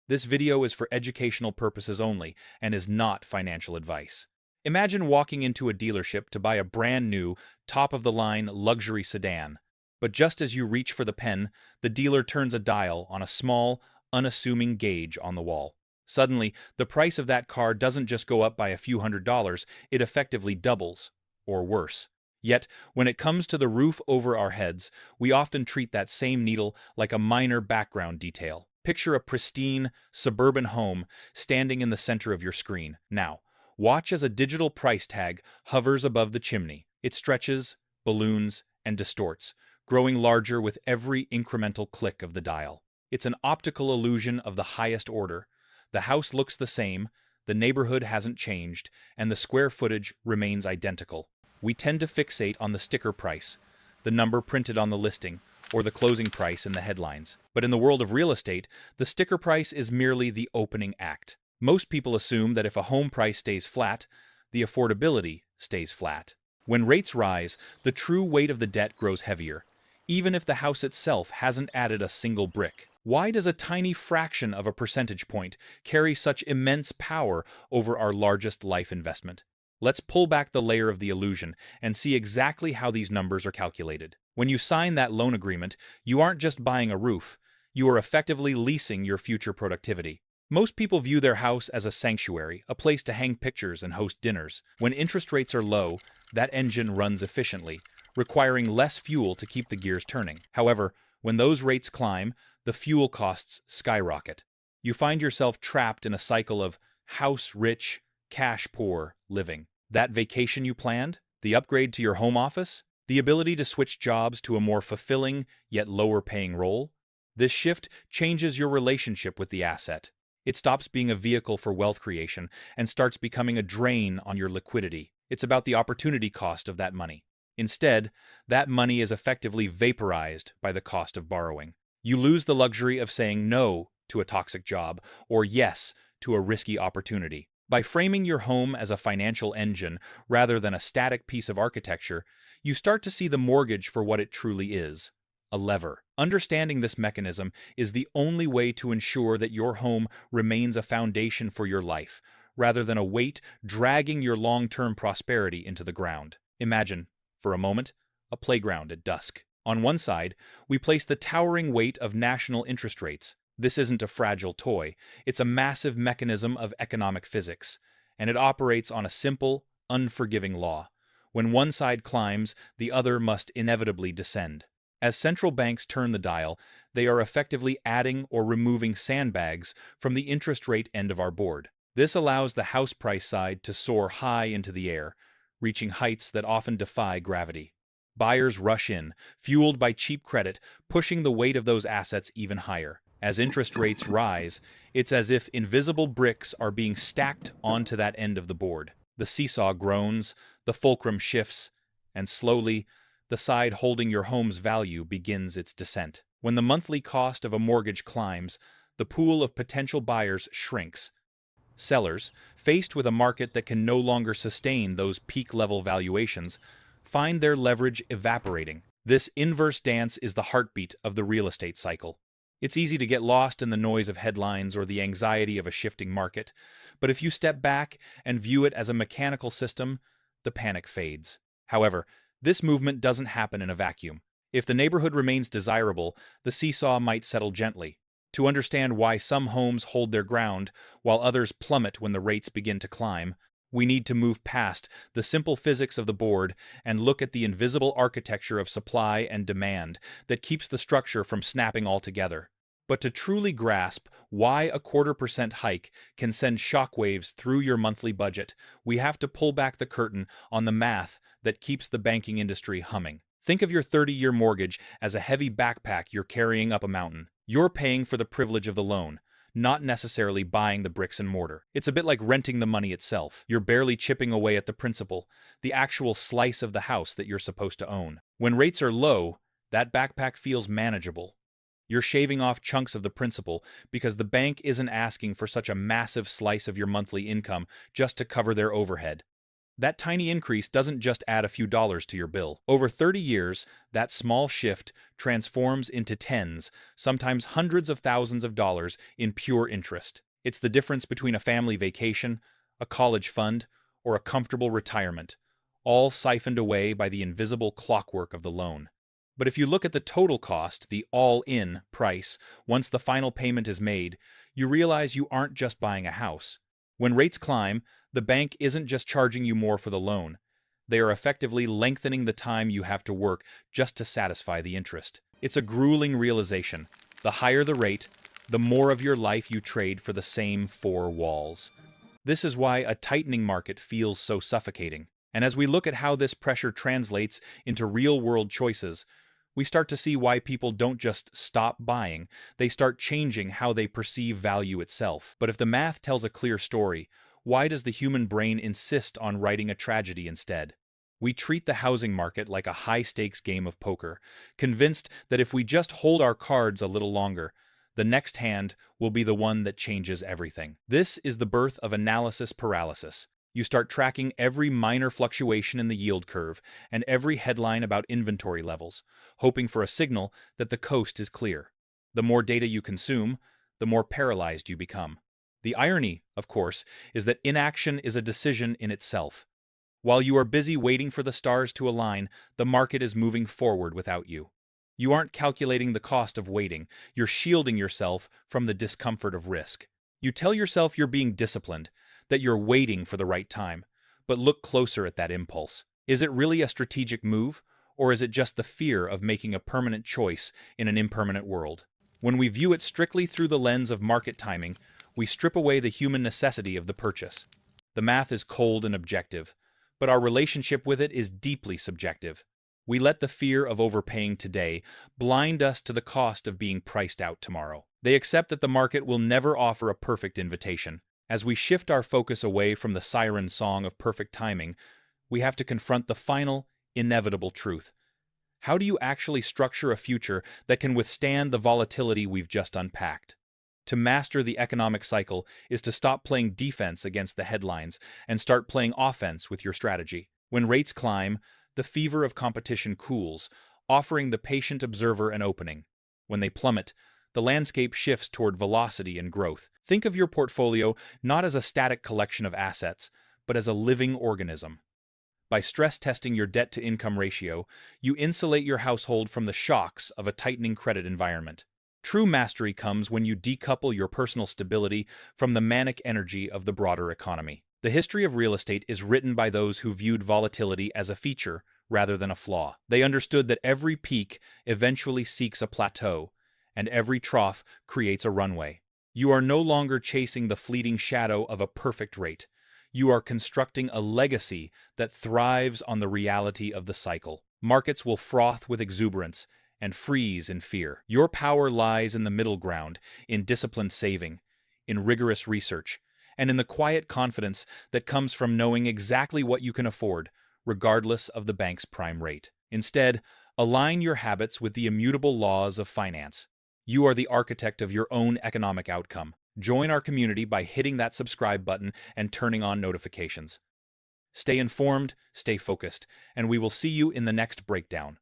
This video is for educational purposes only and is not financial advice. Imagine walking into a dealership to buy a brand new, top-of-the-line luxury sedan. But just as you reach for the pen, the dealer turns a dial on a small, unassuming gauge on the wall. Suddenly, the price of that car doesn't just go up by a few $100s, it effectively doubles, or worse. Yet, when it comes to the roof over our heads, we often treat that same needle like a minor background detail. Picture a pristine, suburban home standing in the center of your screen. Now, watch as a digital price tag hovers above the chimney. It stretches, balloons, and distorts, growing larger with every incremental click of the dial. It's an optical illusion of the highest order. The house looks the same, the neighborhood hasn't changed, and the square footage remains identical. We tend to fixate on the sticker price, the number printed on the listing, or the closing price in the headlines. But in the world of real estate, the sticker price is merely the opening act. Most people assume that if a home price stays flat, the affordability stays flat. When rates rise, the true weight of the debt grows heavier, even if the house itself hasn't added a single brick. Why does a tiny fraction of a percentage point carry such immense power over our largest life investment? Let's pull back the layer of the illusion and see exactly how these numbers are calculated. When you sign that loan agreement, you aren't just buying a roof, you are effectively leasing your future productivity. Most people view their house as a sanctuary, a place to hang pictures and host dinners. When interest rates are low, that engine runs efficiently, requiring less fuel to keep the gears turning. However, when those rates climb, the fuel costs skyrocket. You find yourself trapped in a cycle of house-rich, cash-poor living. That vacation you planned, the upgrade to your home office, the ability to switch jobs to a more fulfilling yet lower-paying role, this shift changes your relationship with the asset. It stops being a vehicle for wealth creation and starts becoming a drain on your liquidity. It's about the opportunity cost of that money. Instead, that money is effectively vaporized by the cost of borrowing. You lose the luxury of saying no to a toxic job or yes to a risky opportunity. By framing your home as a financial engine rather than a static piece of architecture, you start to see the mortgage for what it truly is, a lever. Understanding this mechanism is the only way to ensure that your home remains a foundation for your life, rather than a weight dragging your long-term prosperity into the ground. Imagine, for a moment, a playground at dusk. On one side, we place the towering weight of national interest rates. This isn't a fragile toy, it's a massive mechanism of economic physics, and it operates on a simple, unforgiving law. When one side climbs, the other must inevitably descend. As central banks turn the dial, they are effectively adding or removing sandbags from the interest rate end of our board. This allows the house price side to soar high into the air, reaching heights that often defy gravity. Buyers rush in, fueled by cheap credit, pushing the weight of those assets even higher. As interest rates rise, it's as if invisible bricks are being stacked onto that end of the board. The seesaw groans, the fulcrum shifts, and slowly, the side holding your home's value begins its descent. When the monthly cost of a mortgage climbs, the pool of potential buyers shrinks. Sellers, faced with a market that can no longer sustain those peak-level valuations, find their leverage evaporating. This inverse dance is the heartbeat of the real estate cycle. It's easy to get lost in the noise of headlines or the anxiety of a shifting market, but if you step back and view it as a mechanical system, the panic fades. However, this movement doesn't happen in a vacuum. If the neighborhood remains desirable, the seesaw might settle gently. To understand why some homes hold their ground while others plummet when the rates begin to climb, we need to move past the simple physics of the board and look at the invisible architecture of supply and demand that keeps the structure from snapping altogether. But to truly grasp why a 0.25% hike can send shockwaves through your monthly budget, we have to pull back the curtain on the math that keeps the banking industry humming. Think of your 30-year mortgage as a heavy backpack you're carrying up a mountain. You're paying for the privilege of the loan, not necessarily buying the bricks and mortar. It's a bit like renting the money itself. You're barely chipping away at the principal, the actual slice of the house that you're supposed to own. When rates are low, that backpack feels manageable. You're shaving off chunks of the principal because the bank isn't asking for such a massive slice of your monthly income just to cover their overhead. That tiny increase doesn't just add a few dollars to your bill. Over 30 years, that small shift transforms into tens, sometimes hundreds of thousands of dollars in pure interest. It's the difference between a family vacation, a college fund, or a comfortable retirement, all siphoned away by the invisible clockwork of the loan. But if you look at the total cost, the all-in price, once the final payment is made, you realize you aren't just buying a house. When rates climb, the bank isn't just charging you more for the loan. They are effectively lengthening the time you have to work just to satisfy the interest. It's a grueling realization. The higher the rate, the more of your life you trade for the same four walls. This is why a tightening market feels so suffocating. And as we look at how this pressure translates into real-world choices, we start to see why people don't just stop buying, they start changing how they perceive value itself. But if the math tells a clear story, why does the human brain insist on writing a tragedy instead? We treat the housing market like a high-stakes game of poker, convinced that if we just hold our cards a little longer, the next hand will be the one that changes everything. This is the birth of analysis paralysis. You start tracking every minor fluctuation in the yield curve and every headline about inventory levels, hoping for a signal that the coast is clear. The more data you consume, the more paralyzed you become. The irony, of course, is that inaction is a decision in itself. While you are busy waiting for the stars to align, the market is moving forward without you. You aren't calculating the cost of waiting, you're shielding yourself from the discomfort of risk. You tell yourself you're being disciplined, that you're waiting for the right time, but look closer at that impulse. Is it really a strategic move, or is it just the fear of making a permanent choice in an impermanent world? When we view it strictly through the lens of market timing, we strip away the human necessity of the purchase. The math is cold and objective, but our relationship with it is deeply subjective. We let the fear of overpaying today blind us to the cost of being priced out tomorrow. They accept that the market will never offer a perfect invitation. As we shift our focus away from the siren song of perfect timing, we have to confront the final, inevitable truth. How do you actually structure a future that can withstand the volatility we've just unpacked? To master the economic cycle is to stop playing defense against the headlines and start playing offense with your strategy. When rates climb, the fever of competition cools, offering the patient observer an opening. When they plummet, the landscape shifts toward velocity and growth. Think of your portfolio not as a static collection of assets, but as a living organism. By stress testing your debt-to-income ratio, you insulate your household from the shocks of a tightening credit environment. True mastery comes when you decouple your personal stability from the manic energy of the broader economy. The history of real estate is written by those who viewed volatility as a feature rather than a flaw. They understood that every peak eventually seeks a plateau, and every trough creates a runway. You are no longer chasing the fleeting shadow of a perfect rate. You are constructing a legacy that thrives on the reality of the cycle. Markets will froth with exuberance and freeze in fear. Your power lies in the middle ground, in disciplined saving, in rigorous research, and in the quiet confidence that comes from knowing exactly what you can afford, regardless of the bank's prime rate. Instead, align your habits with the immutable laws of finance. You are the architect of your own economic outcome. Join our community by hitting that subscribe button and turning on notifications. Stay informed, stay focused, and we will see you in the next breakdown.